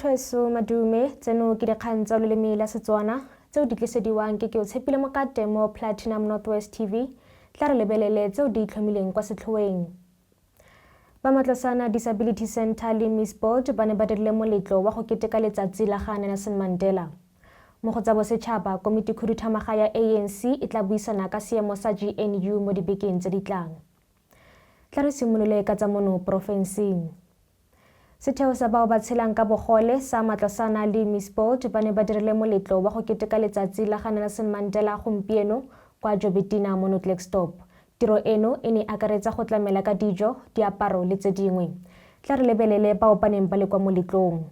Bathweso madume tseno ke dikgang tsa loleme la Setswana tseo di tlisediwang ke o Tshepile Mokate mo Platinum Northwest TV tla re lebelele tseo di itlhomileng kwa setlhoeng. Ba Matlosana Disability Center le Miss Board ba ne ba dirile moletlo wa go keteka letsatsi la ga Nelson Mandela. Mo go tsa bosetšhaba komiti khuduthamaga ya ANC e tla buisana ka seemo sa GNU mo dibekeng tse di tlang. Tla re simolole ka tsa mono porofenseng. Setheo sa bao ba tshelang ka bogole sa Matlosana le Miss Board ba ne ba dirile moletlo wa go keteka letsatsi la ga Nelson Mandela gompieno kwa Jobetina mo Klerksdorp. Tiro eno e ne akaretsa go tlamela ka dijo, diaparo le tse dingwe. Tla re lebelele bao ba neng ba le kwa moletlong.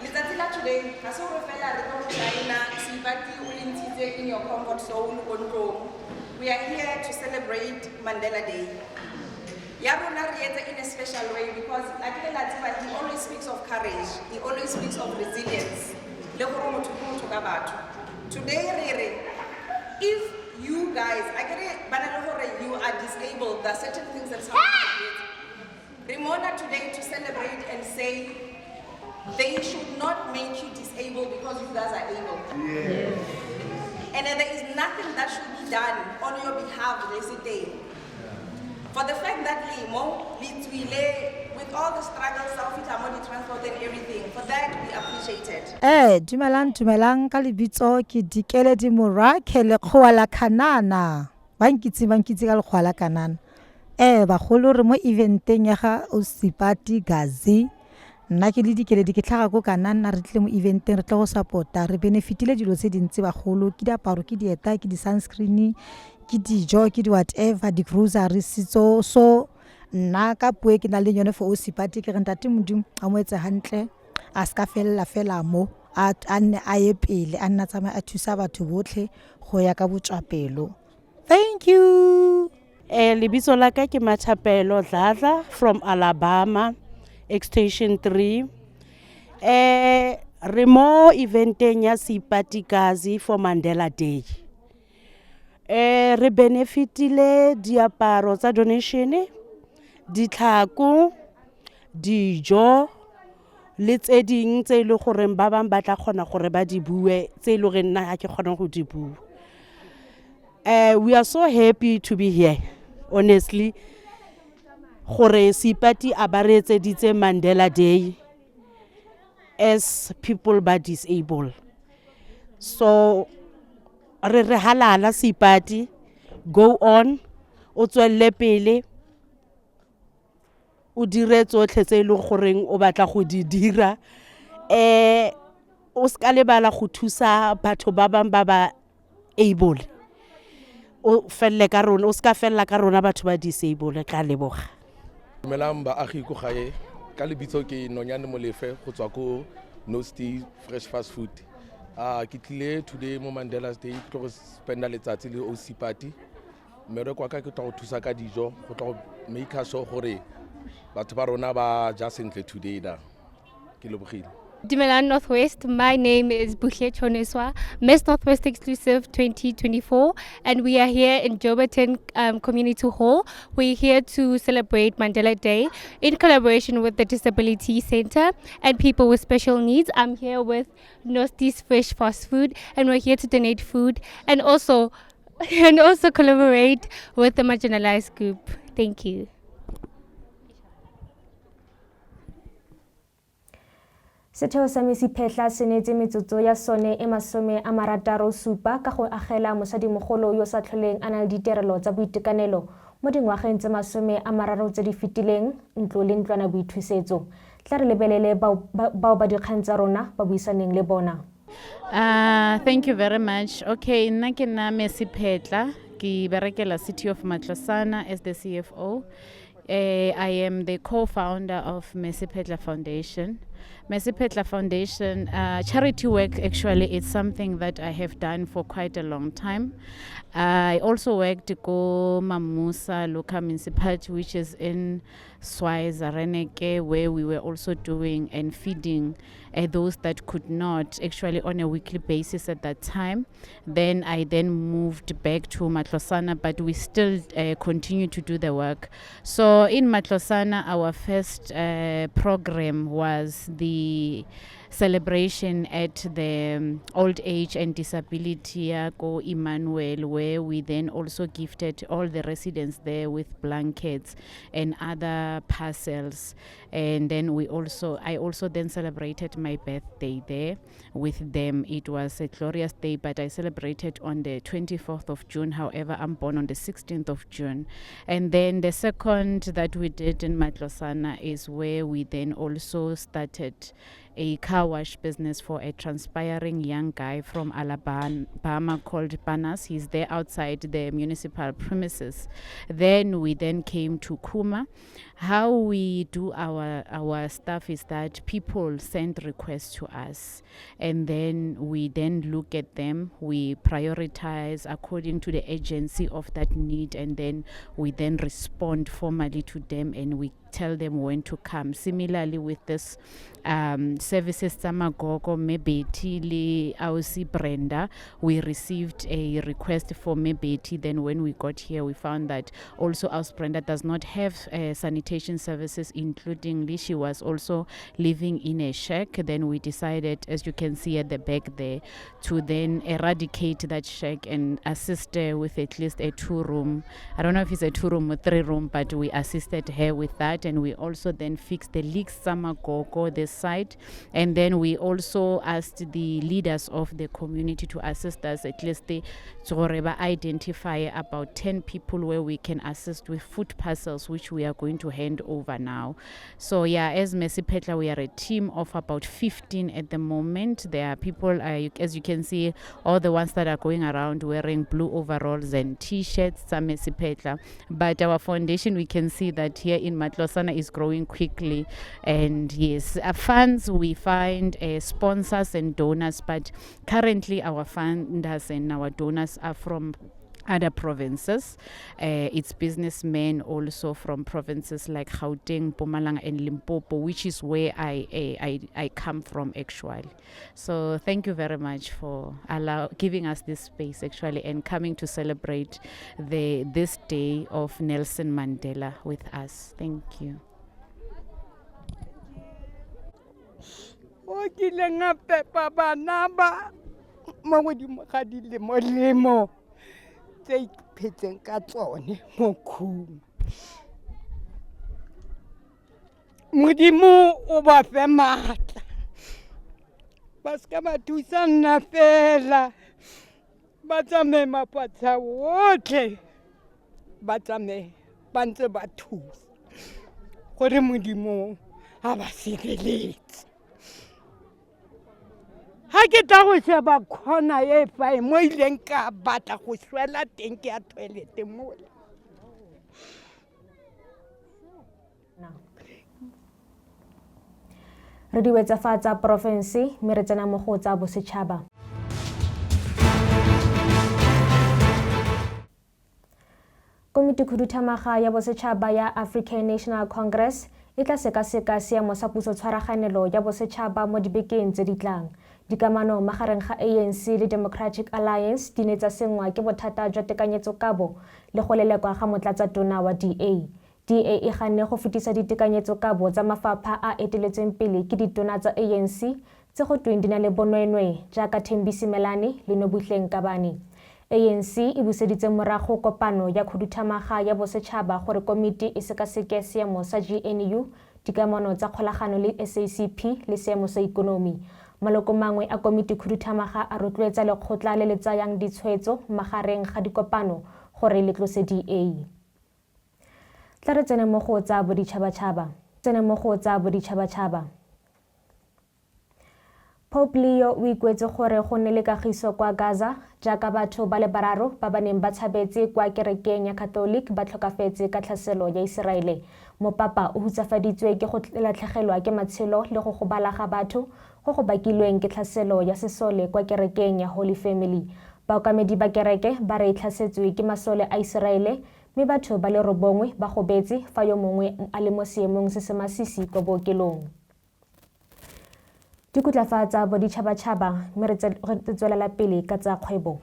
Letsatsi la today ga se gore fela re tlo shine sebati o lentshitse in your comfort zone ko ntlong. We are here to celebrate Mandela Day. Ya rona re etsa in a special way because like he always speaks of courage, he always speaks of resilience. Le gore motho ke motho ka batho. Today if you guys, you are disabled, there are certain things that sound good. Remona today to celebrate and say they should not make you disabled because you guys are able. Yeah. And there is nothing that should be done on your behalf today. For the fact that with all the struggles, self-family transport and everything, for that we appreciate it. Dumelang ka lebitso ke Dikeledi Morake le Lekgowa la Kanana. Ba nkitse ka Lekgowa la Kanana. Bagolo re mo eventeng ya ga Osipati Gazi. Nna ke le Dikeledi ke tlhaga ko Kanana re tle mo eventeng re tla go supporta re benefitile dilo tse dintsi bagolo ke diaparo ke dieta ke di sunscreen ke dijo ke di whatever di groceries so nna ka puo ke na le yone for Osipati ke re ntate modimo a mo etse hantle a ska fela mo a nne a ye pele a nna tsama a thusa batho botlhe go ya ka botswapelo. Thank you. Lebitso la ka ke Mathapelo Dladla from Alabama Extension 3. Re mo eventeng ya Sipati Gazi for Mandela Day. Re benefitile diaparo tsa donation, ditlhako, dijo le tse ding tse ile gore ba bang ba tla kgona gore ba di bue tse ile gore nna ha ke kgona go di bua. We are so happy to be here, honestly. Gore Sipati a ba re etseditse Mandela Day as people ba disabled. So re halala Sipati, go on, o tswelle pele, o dire tsotlhe tse ile goreng o batla go di dira. O ska lebala go thusa batho ba bang ba ba able. O felle ka rona, o ska fella ka rona batho ba disable ka leboga. Dumelang baagi ko gae ka lebitso ke Nonyane Molefe go tswa ko Nosti Fresh Fast Food. Ke tlile today mo Mandela's Day ke tlo go spenda letsatsi le Osipati. Mmereko wa ka ke tlo go thusa ka dijo go tlo make sure gore batho ba rona ba ja sentle today da. Ke lebogile. Dumelang Northwest, my name is Buhle Choneswa, Miss Northwest Exclusive 2024, and we are here in Joburton Community Hall. We're here to celebrate Mandela Day in collaboration with the Disability Center and people with special needs. I'm here with Nosti's Fresh Fast Food, and we're here to donate food and also collaborate with the marginalized group. Thank you. Setheo sa Mesiphetla se neetse metsotso ya sone e 67 ka go agela mosadimogolo yo sa tlholeng a na le ditirelo tsa boitekanelo mo dingwageng tse 30 tse di fetileng ntlo le ntlwana boithusetso. Tla re lebelele bao ba dikgang tsa rona ba buisaneng le bona. Thank you very much. Okay, nna ke na Mesiphetla ke berekela City of Matlosana as the CFO. I am the co-founder of Mesiphetla Foundation. Mesiphetla Foundation charity work actually is something that I have done for quite a long time. I also worked go Mamusa local municipality, which is in Zareneke, where we were also doing and feeding those that could not, actually on a weekly basis at that time. Then I moved back to Matlosana, but we still continue to do the work. So in Matlosana, our first program was the celebration at the Old Age and Disability Go Emmanuel, where we then also gifted all the residents there with blankets and other parcels. And then I also then celebrated my birthday there with them. It was a glorious day, but I celebrated on the 24th of June. However, I'm born on the 16th of June. And then the second that we did in Matlosana is where we then also started a car wash business for a transpiring young guy from Alabama called Panas. He's there outside the municipal premises. Then we came to Kuma. How we do our stuff is that people send requests to us, and then we look at them. We prioritize according to the agency of that need, and then we respond formally to them, and we tell them when to come. Similarly with this services Magogo Mebeti le Ausi Brenda, we received a request for Mebeti. Then when we got here, we found that also Ausi Brenda does not have sanitation services, including she was also living in a shack. Then we decided, as you can see at the back there, to then eradicate that shack and assist her with at least a 2-room. I don't know if it's a 2-room or 3-room, but we assisted her with that. And we also then fixed the leaks Samagogo this side, and then we also asked the leaders of the community to assist us, at least to identify about 10 people where we can assist with food parcels, which we are going to hand over now. So yeah, as Mesipetla, we are a team of about 15 at the moment. There are people, as you can see, all the ones that are going around wearing blue overalls and t-shirts, some Mesipetla. But our foundation, we can see that here in Matlosana is growing quickly. And yes, funds, we find sponsors and donors, but currently our funders and our donors are from other provinces. It's businessmen also from provinces like Gauteng, Mpumalanga and Limpopo, which is where I come from actually. So thank you very much for giving us this space actually, and coming to celebrate this day of Nelson Mandela with us. Thank you. tse iphetseng ka tsone mo khuma. Modimo o ba fe matla, ba ska ba thusa nna fela, ba tsamaye mafatsha otlhe, ba tsamaye ba ntse ba thusa gore Modimo a ba sireletse. Ha ke tla go sheba khona e fa mo ileng ka batla go swela teng ke a toilet mo. Re di wetsa fa tsa province mme re tsena mo go tsa bosetšhaba. Komitikhuduthamaga ya bosetšhaba ya African National Congress e tla sekaseka seemo sa puso tshwaraganelo ya bosetšhaba mo dibekeng tse di tlang. Dikamano magareng ga ANC le Democratic Alliance di ne tsa sengwa ke bothata jwa tekanyetsokabo le go lelekwa ga motlatsatona wa DA. DA e ganne go fetisa ditekanyetsokabo tsa mafapha a eteletseng pele ke ditona tsa ANC tse go tweng di na le bonweenwee jaaka Thembisi Melane le Nobuhleng Kabane. ANC e buseditse morago kopano ya khuduthamaga ya bosetšhaba gore komiti e sekaseke seemo sa GNU, dikamano tsa kgolagano le SACP le seemo sa ikonomi. Maloko mangwe a komiti khuduthamaga a rotloetsa lekgotla le le tsayang ditshwetso magareng ga dikopano gore le tlose DA. Tla re tsene mo go tsa boditšhabatšhaba. Pope Leo o ikwetse gore go nne le kagiso kwa Gaza jaaka batho ba le bararo ba ba neng ba tshabetse kwa kerekeng ya Catholic ba tlhokafetse ka tlhaselo ya Iseraele. Mopapa o hutsafaditswe ke go latlhegelwa ke matshelo le go gobala ga batho go go bakilweng ke tlhaselo ya sesole kwa kerekeng ya Holy Family. Baokamedi ba kereke ba re tlhasetswe ke masole a Iseraele mme batho ba le 9 ba gobetse fa yo mongwe a le mo seemong se se masisi kwa bookelong. Dikutlafa tsa boditšhabatšhaba mme re tswelela pele ka tsa kgwebo.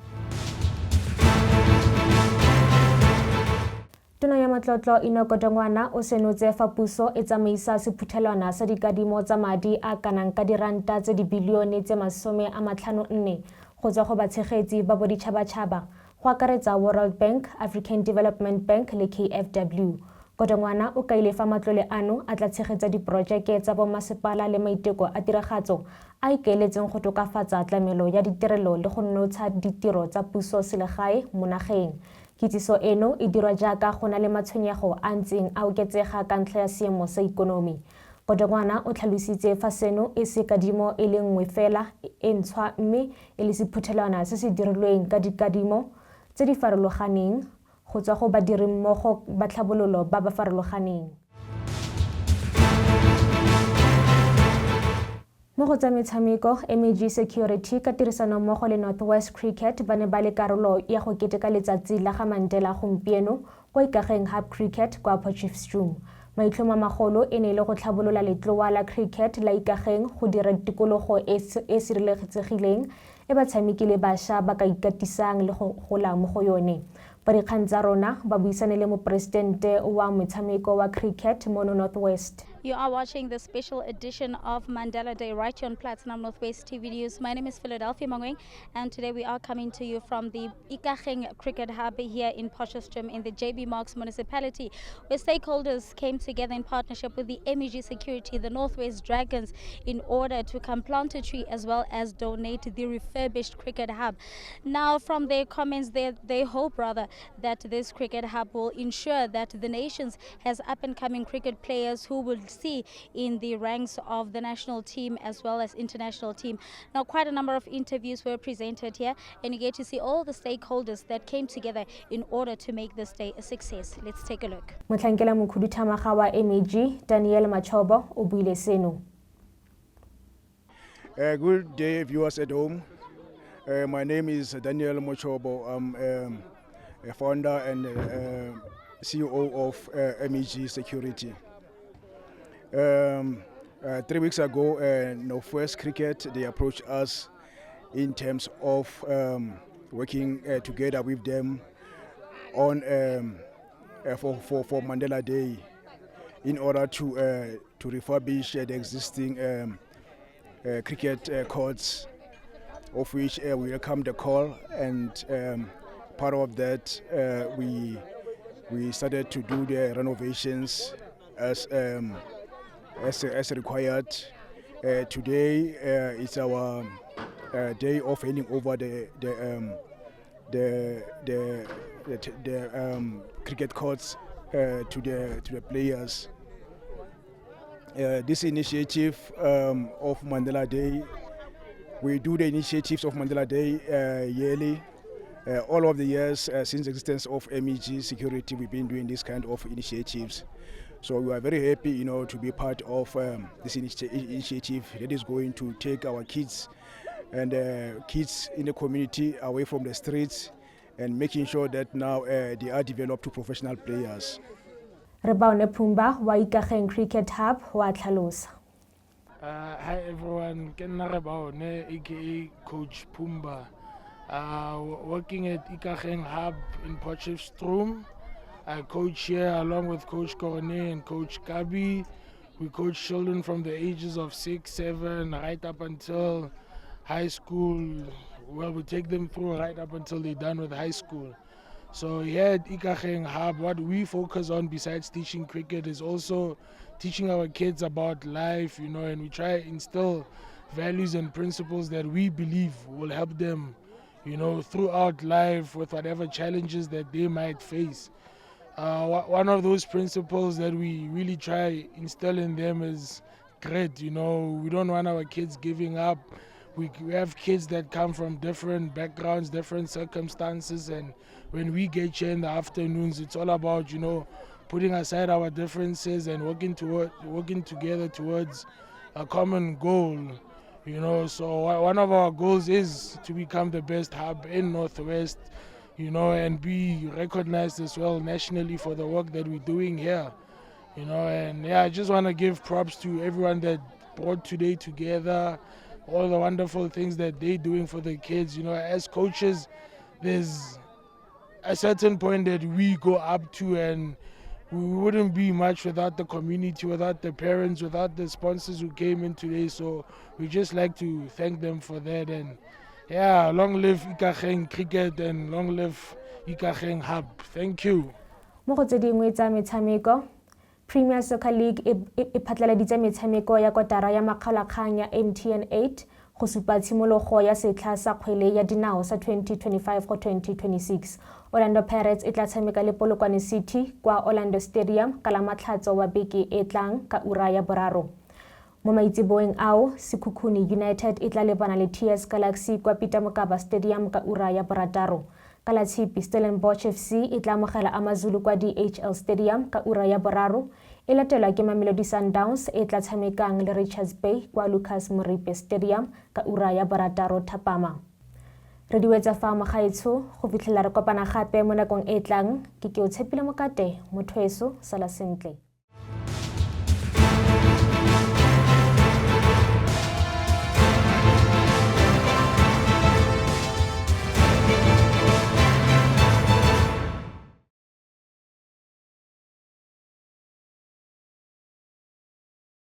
Tono ya Matlotlo Enoch Godongwana o senotse fa puso e tsamaisa sephuthelwana sa dikadimo tsa madi a kanang ka diranta tse dibilione tse 54 go tswa go batshegetsi ba boditšhabatšhaba go akaretsa World Bank, African Development Bank le KfW. Godongwana o kaile fa matlole ano a tla tshegetsa diporojeke tsa bomasepala le maiteko a tiragatso a ikaeletseng go tokafatsa tlamelo ya ditirelo le go nonotsha ditiro tsa puso selegae mo nageng. Kitsiso eno e dirwa jaaka go na le matshwenyego a ntseng a oketsega ka ntlha ya seemo sa ikonomi. Godongwana o tlhalositse fa seno e se kadimo e le nngwe fela e ntshwa mme e le sephuthelwana se se dirilweng ka dikadimo tse di farologaneng go tswa go badirimmogo ba tlhabololo ba ba farologaneng. Mo go tsa metshameko, MEG Security ka tirisano mmogo le Northwest Cricket ba ne ba le karolo ya go keteka letsatsi la ga Mandela gompieno kwa Ikageng Hub Cricket kwa Potchefstroom. Maitlhomo a magolo e ne e le go tlhabolola letloa la cricket la Ikageng go dira tikologo e sireletsegileng e batshameki le bašwa ba ka ikatisang le go gola mo go yone. Ba dikgang tsa rona ba buisane le moporesidente wa metshameko wa cricket mono Northwest. You are watching the special edition of Mandela Day right here on Platinum Northwest TV News. My name is Philadelphia Mangweng, and today we are coming to you from the Ikageng Cricket Hub here in Potchefstroom in the JB Marks municipality, where stakeholders came together in partnership with the MEG Security, the Northwest Dragons, in order to come plant a tree as well as donate the refurbished cricket hub. Now, from their comments, they hope rather that this cricket hub will ensure that the nations has up-and-coming cricket players who will see in the ranks of the national team as well as international team. Now, quite a number of interviews were presented here, and you get to see all the stakeholders that came together in order to make this day a success. Let's take a look. Motlhankela mokhuduthamaga wa MEG Daniel Machobo o buile seno. Good day, viewers at home. My name is Daniel Machobo. I'm a founder and CEO of MEG Security. 3 weeks ago, Northwest Cricket, they approached us in terms of working together with them on for Mandela Day in order to refurbish the existing cricket courts, of which we welcome the call, and part of that we started to do the renovations as required. Today is our day of handing over the cricket courts to the players. This initiative of Mandela Day, we do the initiatives of Mandela Day yearly. All of the years since the existence of MEG Security, we've been doing this kind of initiatives. So we are very happy, to be part of this initiative that is going to take our kids and kids in the community away from the streets and making sure that now they are developed to professional players. Rebaone Pumba wa Ikageng Cricket Hub wa tlhalosa. Hi everyone, ke nna Rebaone aka Coach Pumba. Working at Ikageng Hub in Potchefstroom. I coach here along with Coach Korone and Coach Kabi. We coach children from the ages of 6, 7, right up until high school. Well, we take them through right up until they're done with high school. So here at Ikageng Hub, what we focus on besides teaching cricket is also teaching our kids about life, and we try to instill values and principles that we believe will help them, throughout life with whatever challenges that they might face. One of those principles that we really try instill in them is grit. We don't want our kids giving up. We have kids that come from different backgrounds, different circumstances, and when we get here in the afternoons, it's all about, putting aside our differences and working together towards a common goal. So one of our goals is to become the best hub in Northwest, you know, and be recognized as well nationally for the work that we're doing here, you know. And yeah, I just want to give props to everyone that brought today together, all the wonderful things that they're doing for the kids. You know, as coaches, there's a certain point that we go up to, and we wouldn't be much without the community, without the parents, without the sponsors who came in today. So we just like to thank them for that. And yeah, long live Ikageng Cricket and long live Ikageng Hub. Thank you. Mo go tse dingwe tsa metshameko, Premier Soccer League e phatlaladitse metshameko ya kotara ya makgaolakgang ya MTN 8 go supa tshimologo ya setlha sa kgwele ya dinao sa 2025 go 2026. Orlando Pirates e tla tshameka le Polokwane City kwa Orlando Stadium ka la matlhatso wa beke e tlang ka ura ya boraro. Mo maitsiboeng ao, Sekhukhune United e tla lebana le TS Galaxy kwa Peter Mokaba Stadium ka ura ya borataro. Ka la tshipi, Stellenbosch FC e tla amogela Amazulu kwa DHL Stadium ka ura ya boraro. E latelwa ke Mamelodi Sundowns e tla tshamekang le Richards Bay kwa Lucas Moripe Stadium ka ura ya borataro thapama. Re diwetsa fa magaetsho go fitlhela re kopana gape mo nakong e tlang ke Tshepile Mokate, Mothweso, sala sentle.